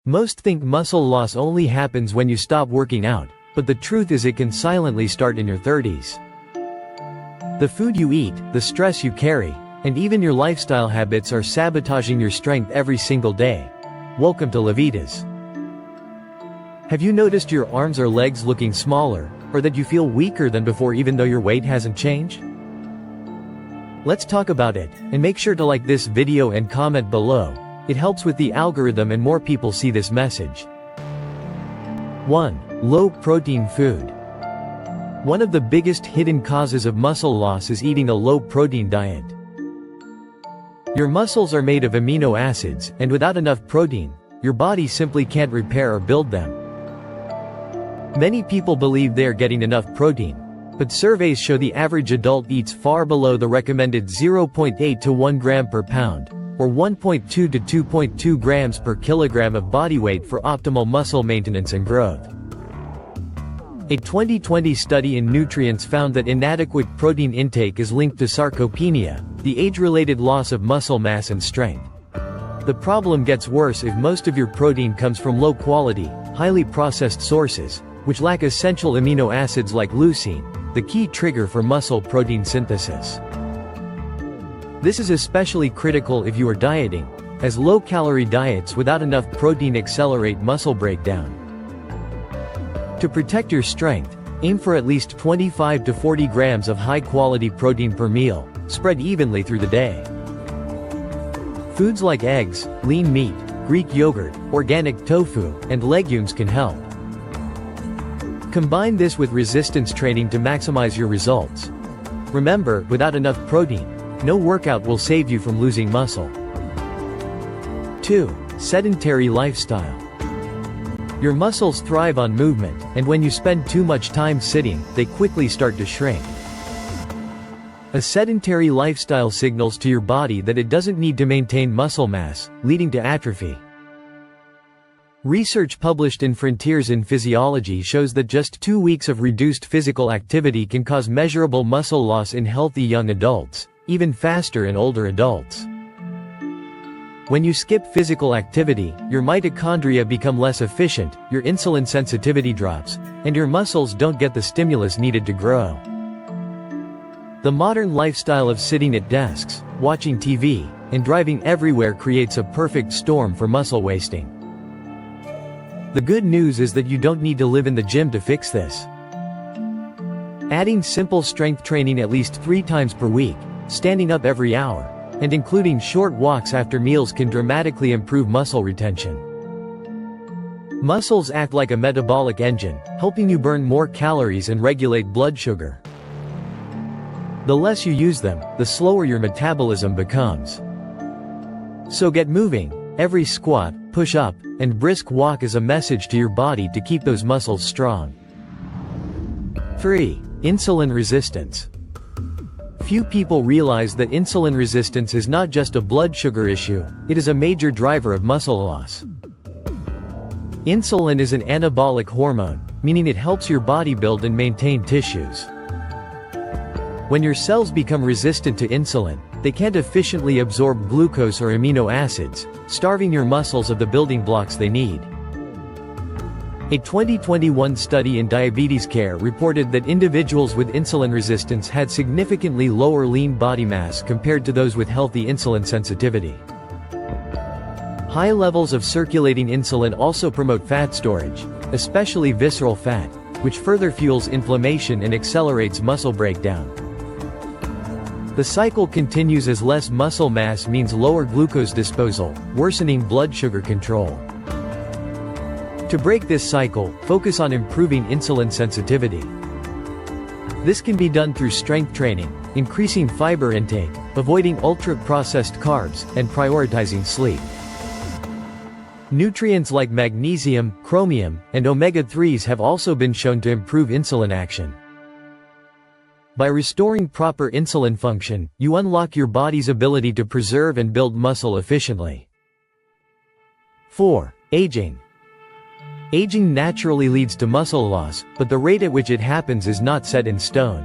Most think muscle loss only happens when you stop working out, but the truth is it can silently start in your 30s. The food you eat, the stress you carry, and even your lifestyle habits are sabotaging your strength every single day. Welcome to Levitas. Have you noticed your arms or legs looking smaller, or that you feel weaker than before even though your weight hasn't changed? Let's talk about it, and make sure to like this video and comment below. It helps with the algorithm and more people see this message. 1. Low protein food. One of the biggest hidden causes of muscle loss is eating a low protein diet. Your muscles are made of amino acids, and without enough protein, your body simply can't repair or build them. Many people believe they are getting enough protein, but surveys show the average adult eats far below the recommended 0.8 to 1 gram per pound, or 1.2 to 2.2 grams per kilogram of body weight for optimal muscle maintenance and growth. A 2020 study in nutrients found that inadequate protein intake is linked to sarcopenia, the age-related loss of muscle mass and strength. The problem gets worse if most of your protein comes from low-quality, highly processed sources, which lack essential amino acids like leucine, the key trigger for muscle protein synthesis. This is especially critical if you are dieting, as low-calorie diets without enough protein accelerate muscle breakdown. To protect your strength, aim for at least 25 to 40 grams of high-quality protein per meal, spread evenly through the day. Foods like eggs, lean meat, Greek yogurt, organic tofu, and legumes can help. Combine this with resistance training to maximize your results. Remember, without enough protein, no workout will save you from losing muscle. 2. Sedentary lifestyle. Your muscles thrive on movement, and when you spend too much time sitting, they quickly start to shrink. A sedentary lifestyle signals to your body that it doesn't need to maintain muscle mass, leading to atrophy. Research published in Frontiers in Physiology shows that just 2 weeks of reduced physical activity can cause measurable muscle loss in healthy young adults, even faster in older adults. When you skip physical activity, your mitochondria become less efficient, your insulin sensitivity drops, and your muscles don't get the stimulus needed to grow. The modern lifestyle of sitting at desks, watching TV, and driving everywhere creates a perfect storm for muscle wasting. The good news is that you don't need to live in the gym to fix this. Adding simple strength training at least 3 times per week, standing up every hour, and including short walks after meals can dramatically improve muscle retention. Muscles act like a metabolic engine, helping you burn more calories and regulate blood sugar. The less you use them, the slower your metabolism becomes. So get moving. Every squat, push-up, and brisk walk is a message to your body to keep those muscles strong. 3. Insulin resistance. Few people realize that insulin resistance is not just a blood sugar issue, it is a major driver of muscle loss. Insulin is an anabolic hormone, meaning it helps your body build and maintain tissues. When your cells become resistant to insulin, they can't efficiently absorb glucose or amino acids, starving your muscles of the building blocks they need. A 2021 study in diabetes care reported that individuals with insulin resistance had significantly lower lean body mass compared to those with healthy insulin sensitivity. High levels of circulating insulin also promote fat storage, especially visceral fat, which further fuels inflammation and accelerates muscle breakdown. The cycle continues as less muscle mass means lower glucose disposal, worsening blood sugar control. To break this cycle, focus on improving insulin sensitivity. This can be done through strength training, increasing fiber intake, avoiding ultra-processed carbs, and prioritizing sleep. Nutrients like magnesium, chromium, and omega-3s have also been shown to improve insulin action. By restoring proper insulin function, you unlock your body's ability to preserve and build muscle efficiently. 4. Aging. Aging naturally leads to muscle loss, but the rate at which it happens is not set in stone.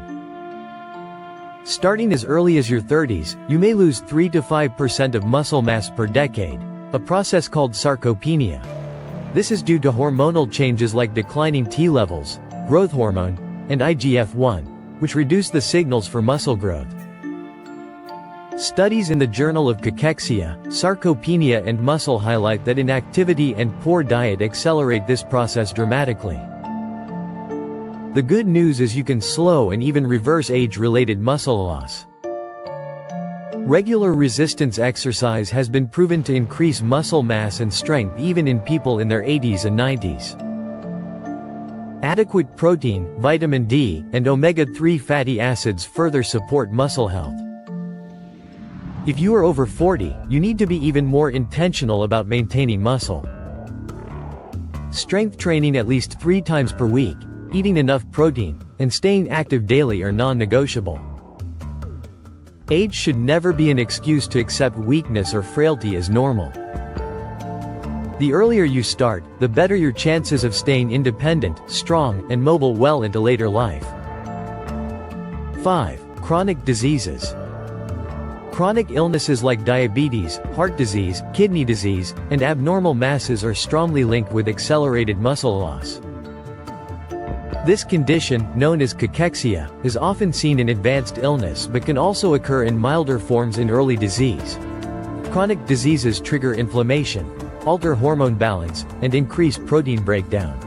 Starting as early as your 30s, you may lose 3 to 5% of muscle mass per decade, a process called sarcopenia. This is due to hormonal changes like declining T levels, growth hormone, and IGF-1, which reduce the signals for muscle growth. Studies in the Journal of Cachexia, Sarcopenia and Muscle highlight that inactivity and poor diet accelerate this process dramatically. The good news is you can slow and even reverse age-related muscle loss. Regular resistance exercise has been proven to increase muscle mass and strength even in people in their 80s and 90s. Adequate protein, vitamin D, and omega-3 fatty acids further support muscle health. If you are over 40, you need to be even more intentional about maintaining muscle. Strength training at least 3 times per week, eating enough protein, and staying active daily are non-negotiable. Age should never be an excuse to accept weakness or frailty as normal. The earlier you start, the better your chances of staying independent, strong, and mobile well into later life. 5. Chronic diseases. Chronic illnesses like diabetes, heart disease, kidney disease, and abnormal masses are strongly linked with accelerated muscle loss. This condition, known as cachexia, is often seen in advanced illness but can also occur in milder forms in early disease. Chronic diseases trigger inflammation, alter hormone balance, and increase protein breakdown.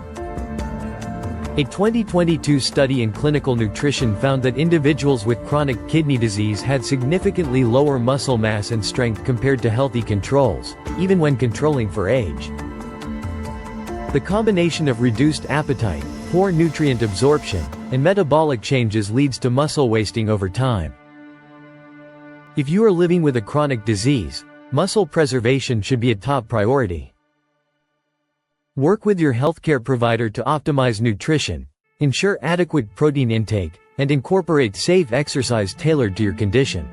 A 2022 study in clinical nutrition found that individuals with chronic kidney disease had significantly lower muscle mass and strength compared to healthy controls, even when controlling for age. The combination of reduced appetite, poor nutrient absorption, and metabolic changes leads to muscle wasting over time. If you are living with a chronic disease, muscle preservation should be a top priority. Work with your healthcare provider to optimize nutrition, ensure adequate protein intake, and incorporate safe exercise tailored to your condition.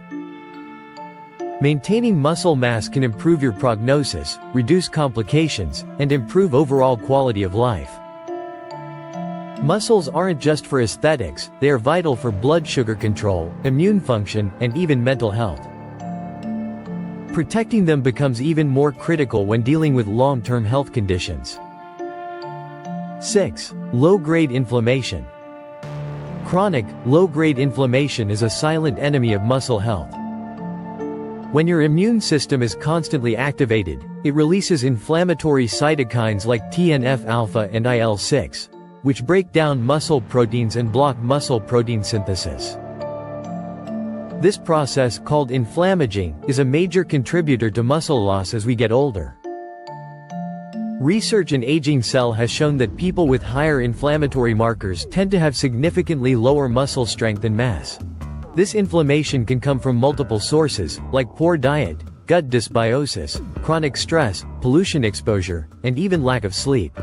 Maintaining muscle mass can improve your prognosis, reduce complications, and improve overall quality of life. Muscles aren't just for aesthetics, they are vital for blood sugar control, immune function, and even mental health. Protecting them becomes even more critical when dealing with long-term health conditions. 6. Low-grade inflammation. Chronic, low-grade inflammation is a silent enemy of muscle health. When your immune system is constantly activated, it releases inflammatory cytokines like TNF-alpha and IL-6, which break down muscle proteins and block muscle protein synthesis. This process, called inflammaging, is a major contributor to muscle loss as we get older. Research in aging cell has shown that people with higher inflammatory markers tend to have significantly lower muscle strength and mass. This inflammation can come from multiple sources, like poor diet, gut dysbiosis, chronic stress, pollution exposure, and even lack of sleep.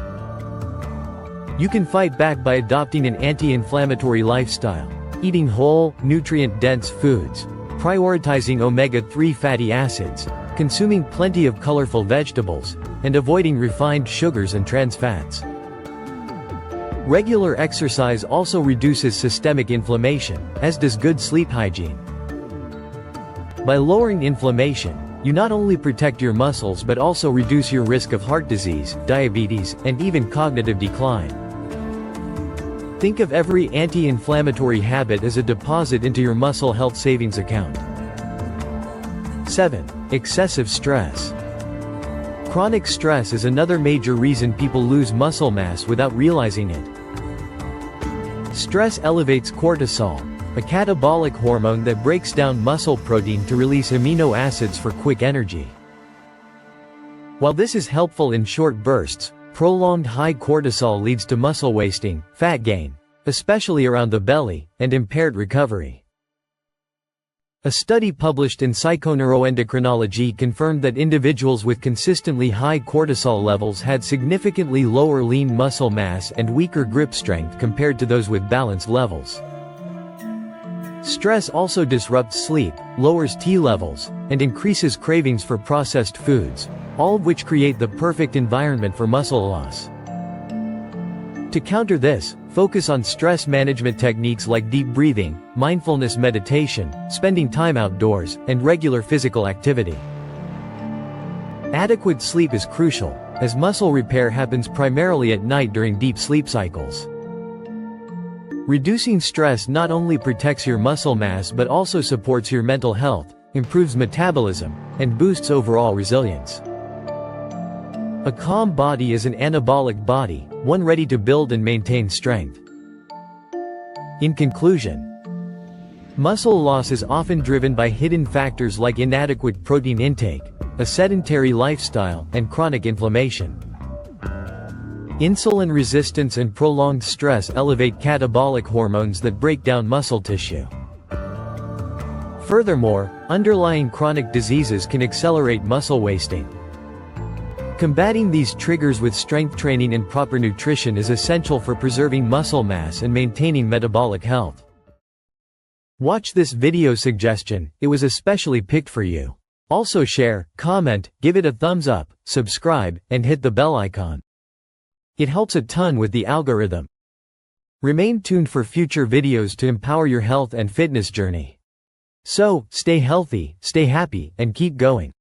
You can fight back by adopting an anti-inflammatory lifestyle, eating whole, nutrient-dense foods, prioritizing omega-3 fatty acids, consuming plenty of colorful vegetables, and avoiding refined sugars and trans fats. Regular exercise also reduces systemic inflammation, as does good sleep hygiene. By lowering inflammation, you not only protect your muscles but also reduce your risk of heart disease, diabetes, and even cognitive decline. Think of every anti-inflammatory habit as a deposit into your muscle health savings account. 7. Excessive stress. Chronic stress is another major reason people lose muscle mass without realizing it. Stress elevates cortisol, a catabolic hormone that breaks down muscle protein to release amino acids for quick energy. While this is helpful in short bursts, prolonged high cortisol leads to muscle wasting, fat gain, especially around the belly, and impaired recovery. A study published in Psychoneuroendocrinology confirmed that individuals with consistently high cortisol levels had significantly lower lean muscle mass and weaker grip strength compared to those with balanced levels. Stress also disrupts sleep, lowers T levels, and increases cravings for processed foods, all of which create the perfect environment for muscle loss. To counter this, focus on stress management techniques like deep breathing, mindfulness meditation, spending time outdoors, and regular physical activity. Adequate sleep is crucial, as muscle repair happens primarily at night during deep sleep cycles. Reducing stress not only protects your muscle mass but also supports your mental health, improves metabolism, and boosts overall resilience. A calm body is an anabolic body, one ready to build and maintain strength. In conclusion, muscle loss is often driven by hidden factors like inadequate protein intake, a sedentary lifestyle, and chronic inflammation. Insulin resistance and prolonged stress elevate catabolic hormones that break down muscle tissue. Furthermore, underlying chronic diseases can accelerate muscle wasting. Combating these triggers with strength training and proper nutrition is essential for preserving muscle mass and maintaining metabolic health. Watch this video suggestion, it was especially picked for you. Also share, comment, give it a thumbs up, subscribe, and hit the bell icon. It helps a ton with the algorithm. Remain tuned for future videos to empower your health and fitness journey. So, stay healthy, stay happy, and keep going.